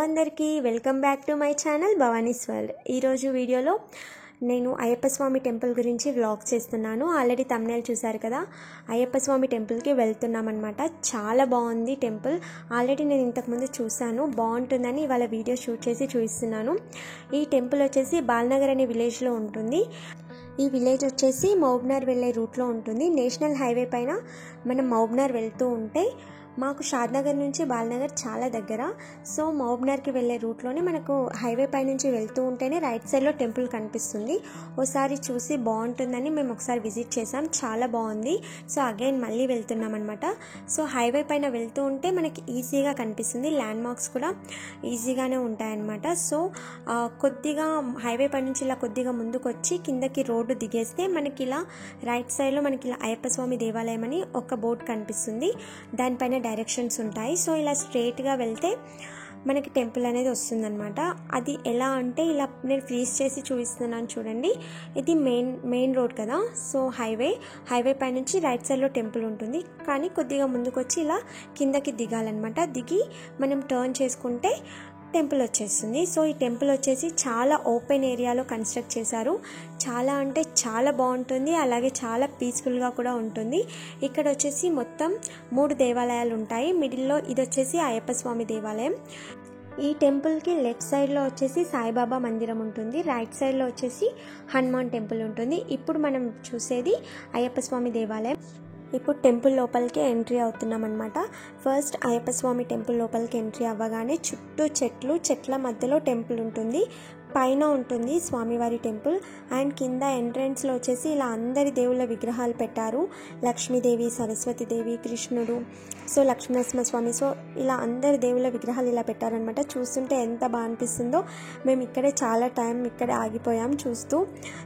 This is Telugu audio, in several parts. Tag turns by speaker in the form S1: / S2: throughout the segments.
S1: అందరికీ welcome back to my channel Bhavani's world. ఈరోజు వీడియోలో నేను అయ్యప్ప స్వామి టెంపుల్ గురించి వ్లాగ్ చేస్తున్నాను. ఆల్రెడీ థంబ్నెయిల్ చూశారు కదా, అయ్యప్ప స్వామి టెంపుల్కి వెళ్తున్నామన్నమాట. చాలా బాగుంది టెంపుల్. ఆల్రెడీ నేను ఇంతకుముందు చూశాను, బాగుంటుందని ఇవాళ వీడియో షూట్ చేసి చూపిస్తున్నాను. ఈ టెంపుల్ వచ్చేసి బాల్నగర్ అనే విలేజ్లో ఉంటుంది. ఈ విలేజ్ వచ్చేసి మహబూబ్నగర్ వెళ్ళే రూట్లో ఉంటుంది. నేషనల్ హైవే పైన మనం మహబూబ్నగర్ వెళ్తూ ఉంటే మాకు షాద్నగర్ నుంచి బాల్నగర్ చాలా దగ్గర. సో మహబూబ్నగర్కి వెళ్ళే రూట్లోనే మనకు హైవే పై నుంచి వెళ్తూ ఉంటేనే రైట్ సైడ్లో టెంపుల్ కనిపిస్తుంది. ఒకసారి చూసి బాగుంటుందని మేము ఒకసారి విజిట్ చేసాం, చాలా బాగుంది. సో అగైన్ మళ్ళీ వెళ్తున్నాం అనమాట. సో హైవే పైన వెళ్తూ ఉంటే మనకి ఈజీగా కనిపిస్తుంది, ల్యాండ్ మార్క్స్ కూడా ఈజీగానే ఉంటాయన్నమాట. సో కొద్దిగా హైవే పై నుంచి ఇలా కొద్దిగా ముందుకు వచ్చి కిందకి రోడ్డు దిగేస్తే మనకి ఇలా రైట్ సైడ్లో మనకి ఇలా అయ్యప్ప స్వామి దేవాలయం అని ఒక బోర్డు కనిపిస్తుంది. దానిపైన డైరెక్షన్స్ ఉంటాయి. సో ఇలా స్ట్రైట్గా వెళ్తే మనకి టెంపుల్ అనేది వస్తుందన్నమాట. అది ఎలా అంటే ఇలా నేను ఫ్రీజ్ చేసి చూపిస్తున్నాను చూడండి. ఇది మెయిన్ రోడ్ కదా, సో హైవే పై నుంచి రైట్ సైడ్లో టెంపుల్ ఉంటుంది. కానీ కొద్దిగా ముందుకు వచ్చి ఇలా కిందకి దిగాలన్నమాట. దిగి మనం టర్న్ చేసుకుంటే టెంపుల్ వచ్చేస్తుంది. సో ఈ టెంపుల్ వచ్చేసి చాలా ఓపెన్ ఏరియాలో కన్స్ట్రక్ట్ చేశారు. చాలా అంటే చాలా బాగుంటుంది, అలాగే చాలా పీస్ఫుల్గా కూడా ఉంటుంది. ఇక్కడ వచ్చేసి మొత్తం 3 దేవాలయాలు ఉంటాయి. మిడిల్లో ఇది వచ్చేసి అయ్యప్ప స్వామి దేవాలయం. ఈ టెంపుల్కి లెఫ్ట్ సైడ్లో వచ్చేసి సాయిబాబా మందిరం ఉంటుంది, రైట్ సైడ్లో వచ్చేసి హనుమాన్ టెంపుల్ ఉంటుంది. ఇప్పుడు మనం చూసేది అయ్యప్ప స్వామి దేవాలయం. ఇప్పుడు టెంపుల్ లోపలికి ఎంట్రీ అవుతున్నాం అనమాట. ఫస్ట్ అయ్యప్ప స్వామి టెంపుల్ లోపలికి ఎంట్రీ అవ్వగానే చుట్టూ చెట్ల మధ్యలో టెంపుల్ ఉంటుంది. పైన ఉంటుంది స్వామివారి టెంపుల్. అండ్ కింద ఎంట్రన్స్లో వచ్చేసి ఇలా అందరి దేవుళ్ళ విగ్రహాలు పెట్టారు. లక్ష్మీదేవి, సరస్వతీదేవి, కృష్ణుడు, సో లక్ష్మీనరసింహస్వామి, సో ఇలా అందరి దేవుళ్ళ విగ్రహాలు ఇలా పెట్టారనమాట. చూస్తుంటే ఎంత బాగా అనిపిస్తుందో. మేము ఇక్కడే చాలా టైం ఇక్కడే ఆగిపోయాం చూస్తూ.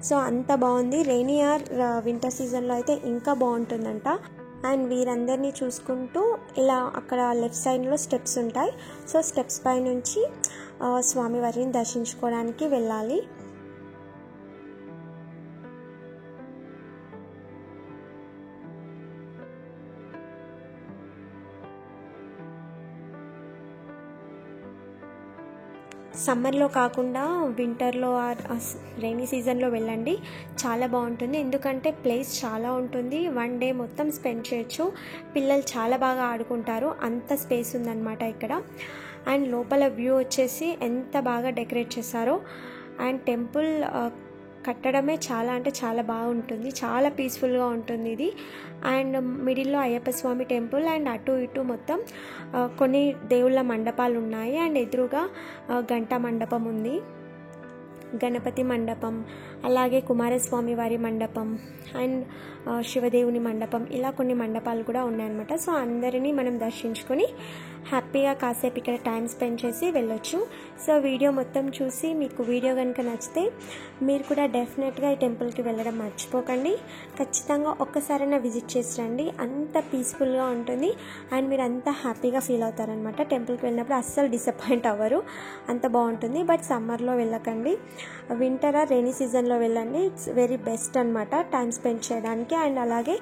S1: సో అంత బాగుంది. రెయినీ ఆర్ వింటర్ సీజన్లో అయితే ఇంకా బాగుంటుందంట. అండ్ వీరందరినీ చూసుకుంటూ ఇలా అక్కడ లెఫ్ట్ సైడ్లో స్టెప్స్ ఉంటాయి. సో స్టెప్స్ పై నుంచి స్వామివారిని దర్శించుకోవడానికి వెళ్ళాలి. సమ్మర్లో కాకుండా వింటర్లో రైనీ సీజన్లో వెళ్ళండి, చాలా బాగుంటుంది. ఎందుకంటే ప్లేస్ చాలా ఉంటుంది, 1 డే మొత్తం స్పెండ్ చేయొచ్చు. పిల్లలు చాలా బాగా ఆడుకుంటారు, అంత స్పేస్ ఉందన్నమాట ఇక్కడ. అండ్ లోపల వ్యూ వచ్చేసి ఎంత బాగా డెకరేట్ చేశారో. అండ్ టెంపుల్ కట్టడమే చాలా అంటే చాలా బాగుంటుంది, చాలా పీస్ఫుల్గా ఉంటుంది ఇది. అండ్ మిడిల్లో అయ్యప్ప స్వామి టెంపుల్, అండ్ అటు ఇటు మొత్తం కొన్ని దేవుళ్ళ మండపాలు ఉన్నాయి. అండ్ ఎదురుగా గంటా మండపం ఉంది, గణపతి మండపం, అలాగే కుమారస్వామి వారి మండపం, అండ్ శివదేవుని మండపం, ఇలా కొన్ని మండపాలు కూడా ఉన్నాయన్నమాట. సో అందరినీ మనం దర్శించుకొని హ్యాపీగా కాసేపు ఇక్కడ టైం స్పెండ్ చేసి వెళ్ళొచ్చు. సో వీడియో మొత్తం చూసి మీకు వీడియో కనుక నచ్చితే మీరు కూడా డెఫినెట్గా ఈ టెంపుల్కి వెళ్ళడం మర్చిపోకండి. ఖచ్చితంగా ఒక్కసారైనా విజిట్ చేసి రండి, అంత పీస్ఫుల్గా ఉంటుంది. అండ్ మీరు అంత హ్యాపీగా ఫీల్ అవుతారనమాట. టెంపుల్కి వెళ్ళినప్పుడు అస్సలు డిసప్పాయింట్ అవ్వరు, అంత బాగుంటుంది. బట్ సమ్మర్లో వెళ్ళకండి, వింటర్ ఆర్ రెయినీ సీజన్లో వెళ్ళండి. ఇట్స్ వెరీ బెస్ట్ అనమాట టైం స్పెండ్ చేయడానికి అండ్ అలాగే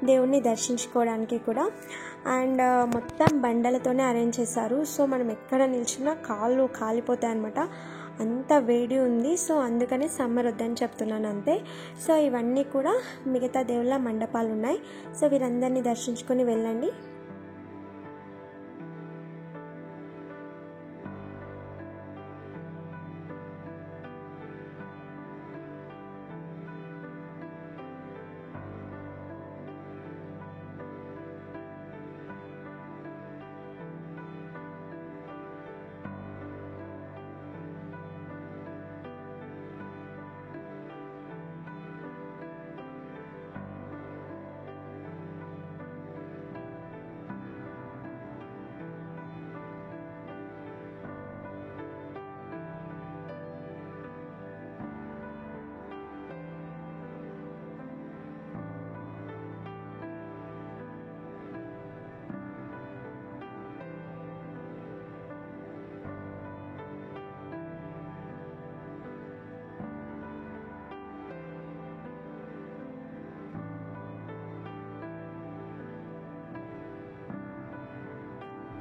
S1: దేవుణ్ణి దర్శించుకోవడానికి కూడా. అండ్ మొత్తం బండలతోనే అరేంజ్ చేశారు. సో మనం ఎక్కడ నిల్చున్నా కాళ్ళు కాలిపోతాయి అనమాట, అంత వేడి ఉంది. సో అందుకనే సమ్మర్ వద్దని చెప్తున్నాను అంతే. సో ఇవన్నీ కూడా మిగతా దేవుళ్ళ మండపాలు ఉన్నాయి. సో వీరందరినీ దర్శించుకొని వెళ్ళండి.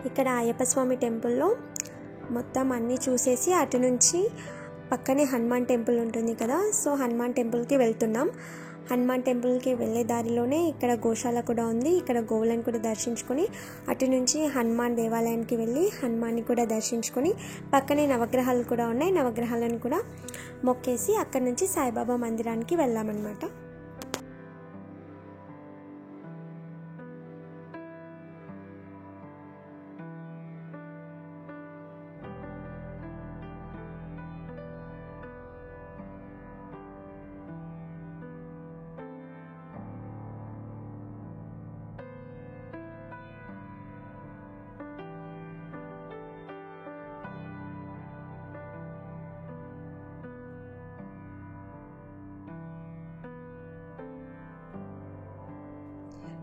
S1: ఇక్కడ అయ్యప్ప స్వామి టెంపుల్లో మొత్తం అన్నీ చూసేసి అటు నుంచి పక్కనే హనుమాన్ టెంపుల్ ఉంటుంది కదా, సో హనుమాన్ టెంపుల్కి వెళ్తున్నాం. హనుమాన్ టెంపుల్కి వెళ్ళే దారిలోనే ఇక్కడ గోశాల కూడా ఉంది. ఇక్కడ గోవులను కూడా దర్శించుకొని అటు నుంచి హనుమాన్ దేవాలయానికి వెళ్ళి హనుమాన్ని కూడా దర్శించుకొని పక్కనే నవగ్రహాలు కూడా ఉన్నాయి. నవగ్రహాలను కూడా మొక్కేసి అక్కడి నుంచి సాయిబాబా మందిరానికి వెళ్ళామన్నమాట.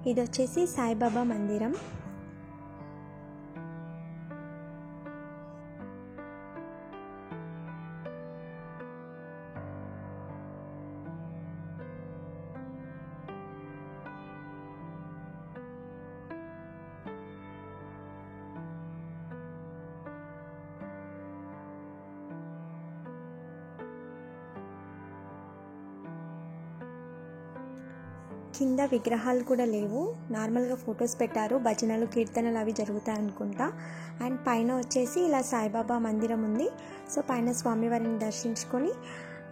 S1: ఇది వచ్చేసి సాయిబాబా మందిరం. కింద విగ్రహాలు కూడా లేవు, నార్మల్గా ఫొటోస్ పెట్టారు. భజనలు కీర్తనలు అవి జరుగుతాయి అనుకుంటా. అండ్ పైన వచ్చేసి ఇలా సాయిబాబా మందిరం ఉంది. సో పైన స్వామివారిని దర్శించుకొని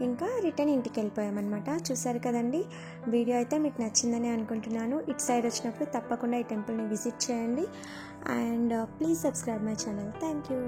S1: ఇంకా రిటర్న్ ఇంటికి వెళ్ళిపోయామన్నమాట. చూసారు కదండి, వీడియో అయితే మీకు నచ్చిందని అనుకుంటున్నాను. ఇటు సైడ్ వచ్చినప్పుడు తప్పకుండా ఈ టెంపుల్ని విజిట్ చేయండి. And please subscribe my channel. Thank you.